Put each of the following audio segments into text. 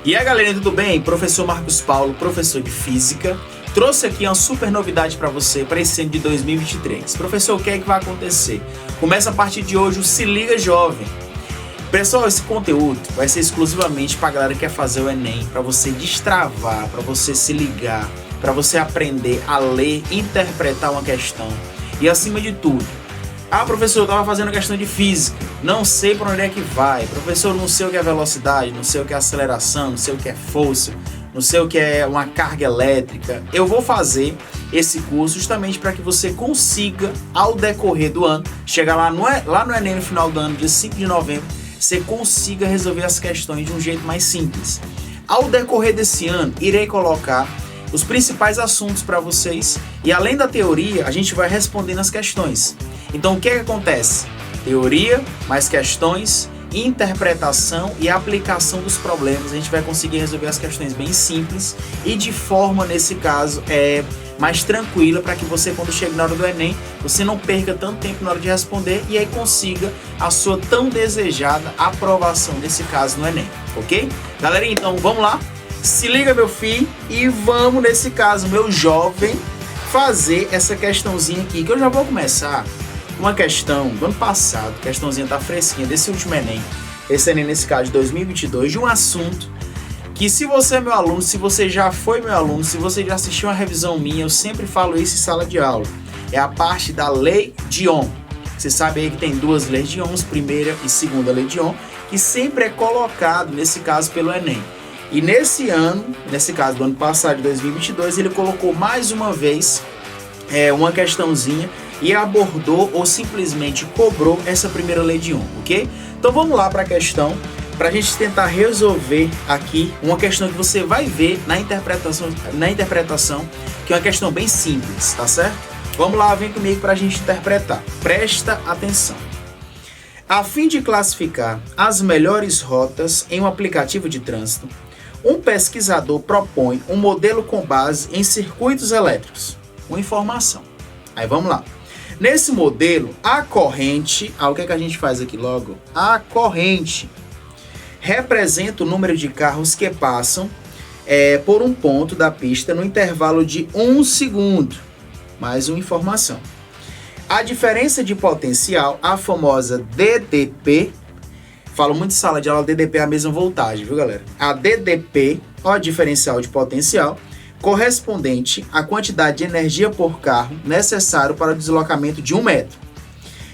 E aí galerinha, tudo bem? Professor Marcos Paulo, professor de Física, trouxe aqui uma super novidade para você para esse ano de 2023. Professor, o que é que vai acontecer? Começa a partir de hoje o Se Liga Jovem. Pessoal, esse conteúdo vai ser exclusivamente para a galera que quer fazer o Enem, para você destravar, para você se ligar, para você aprender a ler, interpretar uma questão e acima de tudo. Ah, professor, eu estava fazendo questão de física, não sei para onde é que vai. Professor, não sei o que é velocidade, não sei o que é aceleração, não sei o que é força, não sei o que é uma carga elétrica. Eu vou fazer esse curso justamente para que você consiga, ao decorrer do ano, chegar lá no Enem no final do ano, dia 5 de novembro, você consiga resolver as questões de um jeito mais simples. Ao decorrer desse ano, irei colocar os principais assuntos para vocês e além da teoria, a gente vai respondendo as questões. Então o que acontece? Teoria, mais questões, interpretação e aplicação dos problemas. A gente vai conseguir resolver as questões bem simples e de forma, nesse caso, mais tranquila para que você, quando chegue na hora do Enem, você não perca tanto tempo na hora de responder e aí consiga a sua tão desejada aprovação, nesse caso, no Enem, ok? Galera, então vamos lá? Se liga, meu filho, e vamos, nesse caso, meu jovem, fazer essa questãozinha aqui, que eu já vou começar. Uma questão do ano passado, a questãozinha tá fresquinha, desse último Enem, esse Enem nesse caso de 2022, de um assunto que se você é meu aluno, se você já foi meu aluno, se você já assistiu uma revisão minha, eu sempre falo isso em sala de aula, é a parte da Lei de Ohm. Você sabe aí que tem duas leis de Ohm, primeira e segunda lei de Ohm, que sempre é colocado, nesse caso, pelo Enem. E nesse ano, nesse caso do ano passado, de 2022, ele colocou mais uma vez uma questãozinha e abordou ou simplesmente cobrou essa primeira lei de Ohm, ok? Então vamos lá para a questão, para a gente tentar resolver aqui uma questão que você vai ver na interpretação, que é uma questão bem simples, tá certo? Vamos lá, vem comigo para a gente interpretar. Presta atenção. A fim de classificar as melhores rotas em um aplicativo de trânsito, um pesquisador propõe um modelo com base em circuitos elétricos. Uma informação. Aí vamos lá. Nesse modelo, a corrente, o que é que a gente faz aqui logo? A corrente representa o número de carros que passam por um ponto da pista no intervalo de 1 segundo. Mais uma informação. A diferença de potencial, a famosa DDP, falo muito em sala de aula, DDP é a mesma voltagem, viu galera? A DDP, ó, diferencial de potencial, correspondente à quantidade de energia por carro necessário para o deslocamento de 1 metro.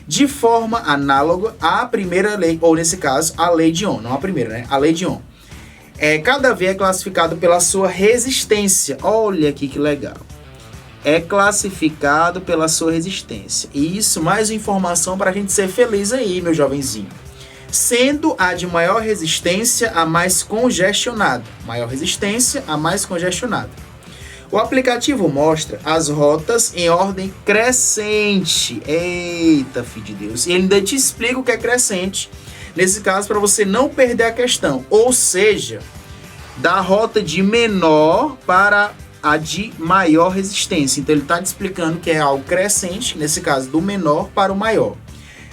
De forma análoga à primeira lei, ou nesse caso, a lei de Ohm, não a primeira, né? A lei de Ohm. Cada via é classificado pela sua resistência. Olha aqui que legal. É classificado pela sua resistência. E isso, mais informação para a gente ser feliz aí, meu jovenzinho. Sendo a de maior resistência a mais congestionada. Maior resistência a mais congestionada. O aplicativo mostra as rotas em ordem crescente. Eita, filho de Deus. E ele ainda te explica o que é crescente. Nesse caso, para você não perder a questão. Ou seja, da rota de menor para a de maior resistência. Então, ele está te explicando que é algo crescente, nesse caso, do menor para o maior.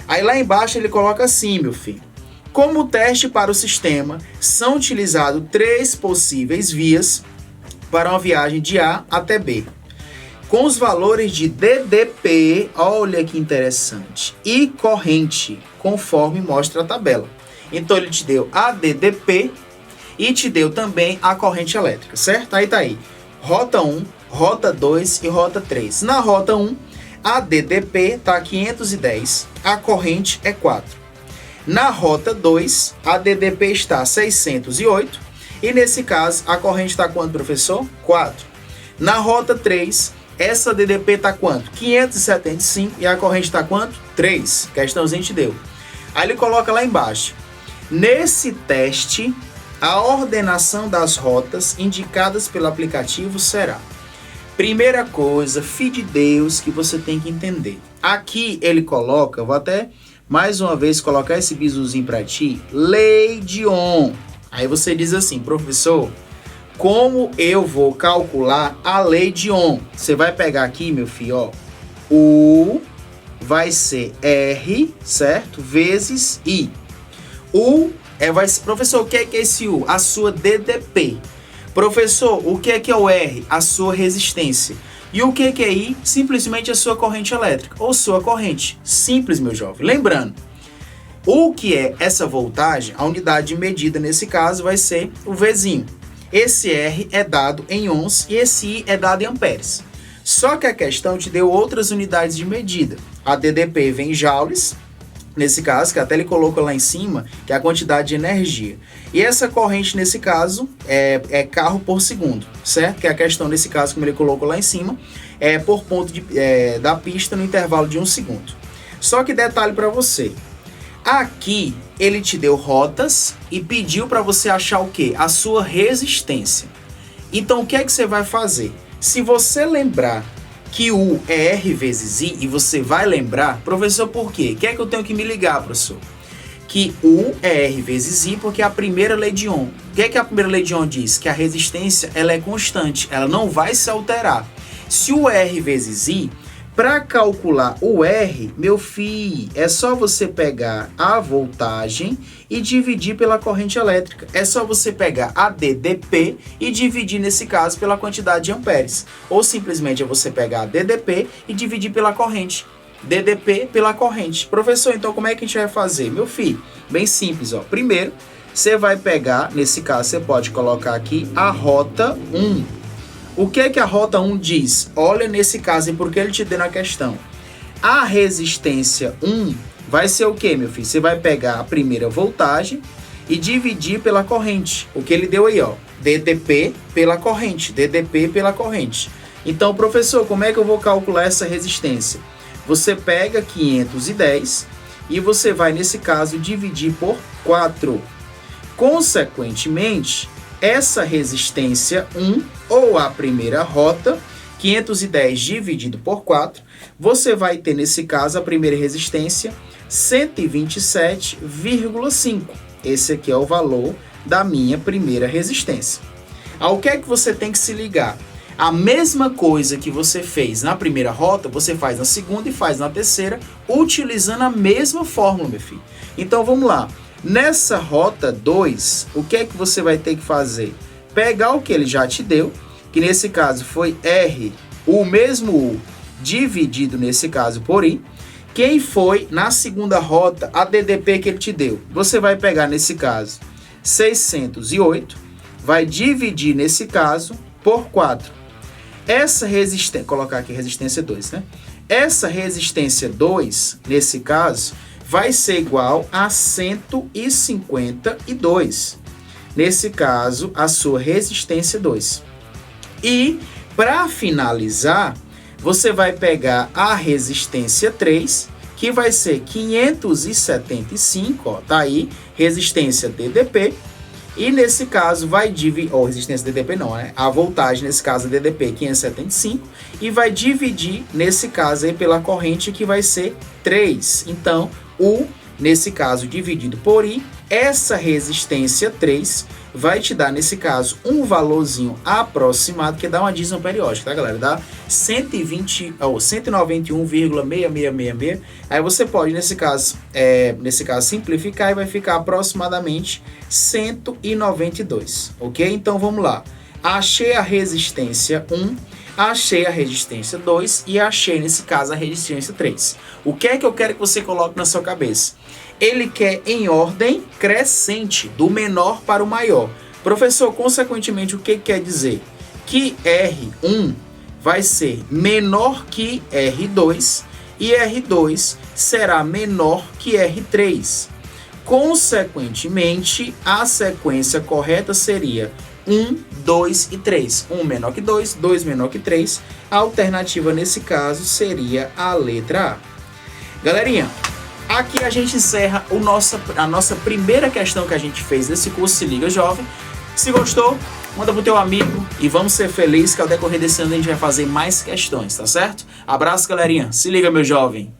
Aí lá embaixo ele coloca assim, meu filho. Como teste para o sistema, são utilizados 3 possíveis vias para uma viagem de A até B, com os valores de DDP, olha que interessante, e corrente, conforme mostra a tabela. Então ele te deu a DDP e te deu também a corrente elétrica, certo? Aí tá aí, rota 1, rota 2 e rota 3. Na rota 1, a DDP tá 510, a corrente é 4. Na rota 2, a DDP está 608, e nesse caso, a corrente está quanto, professor? 4. Na rota 3, essa DDP está quanto? 575 e a corrente está quanto? 3. Questãozinha te deu. Aí ele coloca lá embaixo. Nesse teste, a ordenação das rotas indicadas pelo aplicativo será: primeira coisa, filho de Deus, que você tem que entender. Aqui ele coloca, vou até mais uma vez colocar esse bisuzinho para ti, lei de Ohm. Aí você diz assim, professor, como eu vou calcular a lei de Ohm? Você vai pegar aqui, meu filho, ó, U vai ser R, certo? Vezes I. U Professor, o que é esse U? A sua DDP. Professor, o que é o R? A sua resistência. E o que é I? Simplesmente a sua corrente elétrica, ou sua corrente. Simples, meu jovem. Lembrando, o que é essa voltagem, a unidade de medida nesse caso vai ser o Vzinho. Esse R é dado em ohms e esse I é dado em amperes. Só que a questão te deu outras unidades de medida. A DDP vem em joules, nesse caso, que até ele colocou lá em cima, que é a quantidade de energia. E essa corrente, nesse caso, é carro por segundo, certo? Que é a questão, nesse caso, como ele colocou lá em cima, é por ponto da pista no intervalo de 1 segundo. Só que detalhe para você. Aqui, ele te deu rotas e pediu para você achar o quê? A sua resistência. Então, o que é que você vai fazer? Se você lembrar que U é R vezes I, e você vai lembrar, professor, por quê? O que é que eu tenho que me ligar, professor? Que U é R vezes I porque é a primeira lei de Ohm. O que é que a primeira lei de Ohm diz? Que a resistência ela é constante, ela não vai se alterar. Se o R vezes I, para calcular o R, meu filho, é só você pegar a voltagem e dividir pela corrente elétrica. É só você pegar a DDP e dividir, nesse caso, pela quantidade de amperes. Ou simplesmente é você pegar a DDP e dividir pela corrente. DDP pela corrente. Professor, então como é que a gente vai fazer? Meu filho, bem simples, ó. Primeiro, você vai pegar, nesse caso, você pode colocar aqui a rota 1. O que é que a rota 1 diz? Olha nesse caso, e por que ele te deu na questão. A resistência 1 vai ser o que, meu filho? Você vai pegar a primeira voltagem e dividir pela corrente. O que ele deu aí, ó. DDP pela corrente. DDP pela corrente. Então, professor, como é que eu vou calcular essa resistência? Você pega 510 e você vai, nesse caso, dividir por 4. Consequentemente, essa resistência 1, ou a primeira rota, 510 dividido por 4, você vai ter, nesse caso, a primeira resistência, 127,5. Esse aqui é o valor da minha primeira resistência. Ao que é que você tem que se ligar? A mesma coisa que você fez na primeira rota, você faz na segunda e faz na terceira, utilizando a mesma fórmula, meu filho. Então, vamos lá. Nessa rota 2, o que é que você vai ter que fazer? Pegar o que ele já te deu, que nesse caso foi R, o mesmo U, dividido nesse caso por I. Quem foi na segunda rota, a DDP que ele te deu? Você vai pegar nesse caso 608, vai dividir nesse caso por 4. Essa resistência, colocar aqui resistência 2, né? Essa resistência 2, nesse caso, vai ser igual a 152. Nesse caso, a sua resistência 2. E, para finalizar, você vai pegar a resistência 3, que vai ser 575, ó, tá aí, resistência DDP. E, nesse caso, vai dividir, ou resistência DDP não, né? A voltagem, nesse caso, DDP 575, e vai dividir, nesse caso, aí, pela corrente, que vai ser 3. Então, U, nesse caso, dividido por I, essa resistência 3 vai te dar, nesse caso, um valorzinho aproximado, que dá uma dízima periódica, tá, galera? Dá 191,6666. Aí você pode, nesse caso, simplificar e vai ficar aproximadamente 192, ok? Então, vamos lá. Achei a resistência 1, achei a resistência 2 e achei, nesse caso, a resistência 3. O que é que eu quero que você coloque na sua cabeça? Ele quer em ordem crescente, do menor para o maior. Professor, consequentemente, o que quer dizer? Que R1 vai ser menor que R2 e R2 será menor que R3. Consequentemente, a sequência correta seria 1, 2 e 3. 1 menor que 2, 2 menor que 3. A alternativa nesse caso seria a letra A. Galerinha, aqui a gente encerra a nossa primeira questão que a gente fez nesse curso Se Liga Jovem. Se gostou, manda pro teu amigo e vamos ser felizes que ao decorrer desse ano a gente vai fazer mais questões, tá certo? Abraço, galerinha. Se liga, meu jovem.